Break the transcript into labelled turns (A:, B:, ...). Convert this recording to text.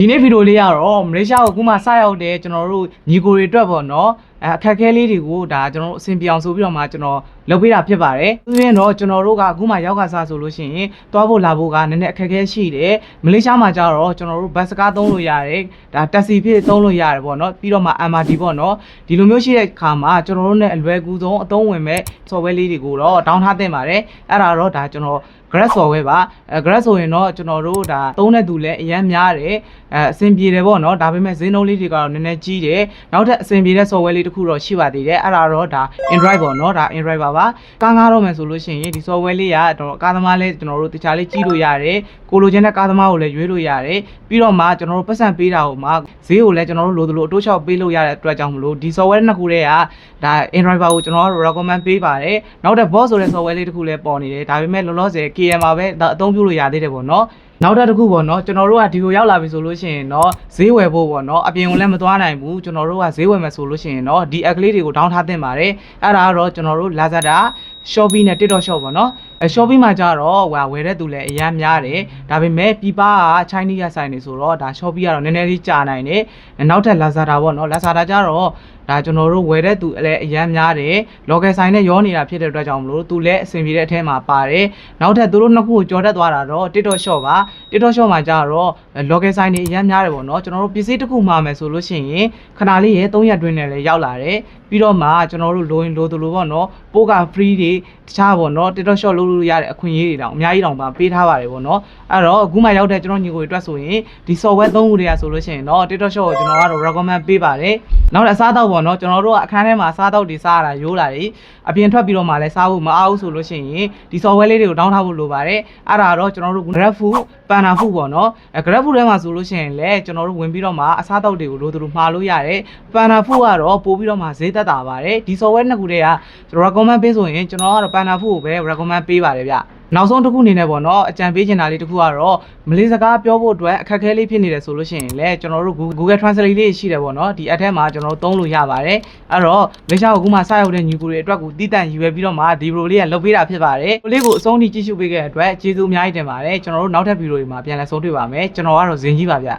A: ဒီနေ့ဗီဒီယိုလေးကတော့မလေးရှားကိုအခုမှစရောက်တဲ့ကျွန်တော်တို့ညီကိုတွေအတွက်ပေါ့နော်အခက်အခဲလေးတွေကိုဒါကျွန်တော်တို့အဆင်ပြေအောင်ဆိုပြီးတော့မှကျွန်တော်လုပ်ပေးတာဖြစ်ပါတယ်။ပြီးရင်တော့ကျွန်တော်တို့ကအခုမှရောက်ကစားဆိုလို့ရှိရင်တွားဖို့လာဖို့ကနည်းနည်းအခက်အခဲရှိတယ်။မလေးရှားမှာကျတော့ကျွန်တော်တို့ဘတ်စကားသုံးလို့ရတယ်။ဒါတက်စီဖြစ်သုံးလို့ရတယ်ပေါ့နော်။ပြီးတော့မှ MRT ပေါ့နော်။ဒီလိုမျိုးရှိတဲ့အခါမှာကျွန်တော်တို့ ਨੇ အလွယ်ကူဆုံးအသုံးဝင်မဲ့ software လေးတွေကိုတော့ဒေါင်းထားသင့်ပါတယ်။အဲ့ဒါတော့ဒါကျွန်တော် Grass software ပါGrass ဆိုရင်တော့ကျွန်တော်တို့ဒါသုံးတဲ့သူလည်းအများများတယ်အဆင်ပြေတယ်ပေါ့နော်ဒါပေမဲ့ဈေးနှုန်းလေးတွေကတော့နည်းနည်းကြီးတယ်နောက်ထပ်အဆင်ပြေတဲ့ software လေးတစ်ခုတော့ရှိပါသေးတယ်အဲ့ဒါတော့ဒါ Android ပေါ့နော်ဒါ Android ပါကားငားတော့မယ်ဆိုလို့ရှိရင်ဒီ software လေးကတော့ကားသမားလေးကျွန်တော်တို့တခြားလေးကြီးလို့ရတယ်ကိုလိုချင်တဲ့ကားသမားကိုလည်းရွေးလို့ရတယ်ပြီးတော့မှကျွန်တော်တို့ပတ်စံပေးတာကိုမှဈေးကိုလည်းကျွန်တော်တို့လိုသလိုအတိုးလျှောက်ပေးလို့ရတဲ့အတွက်ကြောင့်မလို့ဒီ software နှစ်ခုတည်းကဒါ Android ပါကိုကျွန်တော်တို့ recommend ပေးပါတယ်နောက်ထပ် boss ဆိုတဲ့ software လေးတစ်ခုလည်းပေါ်နေတယ်ဒါပေမဲ့လောလောဆယ် KM မှာပဲအသုံးပြုလို့ရသေးတယ်ပေါ့နော်နောက်တစ်ခုပေါ့နော်ကျွန်တော်တို့ကဒီကိုရောက်လာပြီဆိုလို့ရှိရင်တော့ဈေးဝယ်ဖို့ပေါ့နော်အပြင်ကိုလည်းမသွားနိုင်ဘူးကျွန်တော်တို့ကဈေးဝယ်မယ်ဆိုလို့ရှိရင်တော့ဒီ app ကလေးတွေကိုဒေါင်းထားသင့်ပါတယ်အဲ့ဒါကတော့ကျွန်တော်တို့ Lazada Shopee နဲ့ TikTok Shop ပေါ့နော်Shopee မှာကျတော့ဝယ်တဲ့သူလည်းအများများတယ်ဒါပေမဲ့ပြပက Chinese ဆိုင်နေဆိုတော့ဒါ Shopee ကတော့နည်းနည်းလေးကြာနိုင်တယ်နောက်ထပ် Lazada ပေါ့နော် Lazada ကျတော့ဒါကျွန်တော်တို့ဝယ်တဲ့သူလည်းအများများတယ် local ဆိုင်နဲ့ရောနေတာဖြစ်တဲ့အတွက်ကြောင့်မလို့သူလည်းအဆင်ပြေတဲ့အထဲမှာပါတယ်နောက်ထပ်သူတို့နှစ်ခုကိုကြော်တက်သွားတာတော့ TikTok Shop ပါ TikTok Shop မှာကျတော့ local ဆိုင်တွေအများများတယ်ပေါ့နော်ကျွန်တော်တို့ပစ္စည်းတစ်ခုမှာမယ်ဆိုလို့ရှိရင်ခဏလေးရေ3ရက်တွင်းနဲ့လည်းရောက်လာတယ်ပြီးတော့မှကျွန်တော်တို့လိုရင်လိုသလိုပေါ့နော်ပို့က free တွေတခြားပေါ့နော် TikTok Shop လုပ်လို့ရတဲ့အခွင့်အရေးတွေတောင်အများကြီးတောင်ပါပေးထားပါတယ်ပေါ့နော်အဲ့တော့အခုမှရောက်တဲ့ကျွန်တော်ညီကိုတွေအတွက်ဆိုရင်ဒီ software 3ခုတည်းရဆိုလို့ရှိရင်တော့ TikTok Shop ကိုကျွန်တော်ကတော့ recommend ပေးပါတယ်နောက်အစားအသောက်ပေါ့နော်ကျွန်တော်တို့ကအခန်းထဲမှာအစားအသောက်တွေစားရတာရိုးလာတယ်အပြင်ထွက်ပြီးတော့မှလည်းစားဖို့မအားဘူးဆိုလို့ရှိရင်ဒီ software လေးတွေကို download ထားဖို့လိုပါတယ်အဲ့ဒါတော့ကျွန်တော်တို့ Grab Food Panda Food ပေါ့နော်Grab Food ထဲမှာဆိုလို့ရှိရင်လည်းကျွန်တော်တို့ဝင်ပြီးတော့မှအစားအသောက်တွေကိုလိုသလိုမှာလို့ရတယ် Panda Food ကတော့ပို့ပြီးတော့မှဈေးသက်သာပါတယ်ဒီ software နှစ်ခုတည်းကကျွန်တော် recommend ပေးဆိုရင်ကျွန်တော်ကတော့ Panda Food ကိုပဲ recommend ပေးပါတယ်ဗျနောက်ဆုံးတစ်ခုအနေနဲ့ပေါ့နော်အကြံပေးချင်တာလေးတစ်ခုကတော့မလေးစကားပြောဖို့အတွက်အခက်အခဲလေးဖြစ်နေတယ်ဆိုလို့ရှိရင်လည်းကျွန်တော်တို့ Google Translate လေးရှိတယ်ပေါ့နော်ဒီ app ထဲမှာကျွန်တော်တို့သုံးလို့ရပါတယ်အဲ့တော့မလေးရှားကိုအခုမှစရောက်တဲ့ညီကိုတွေအတွက်ကိုတည်တံ့ရည်ရွယ်ပြီးတော့မှဒီ video လေးကလုပ်ပေးတာဖြစ်ပါတယ်ဒီလေးကိုအဆုံးထိကြည့်ရှုပေးခဲ့တဲ့အတွက်ကျေးဇူးအများကြီးတင်ပါတယ်ကျွန်တော်တို့နောက်ထပ် video တွေမှာပြန်လည်ဆုံတွေ့ပါမယ်ကျွန်တော်ကတော့ဇင်ကြီးပါဗျ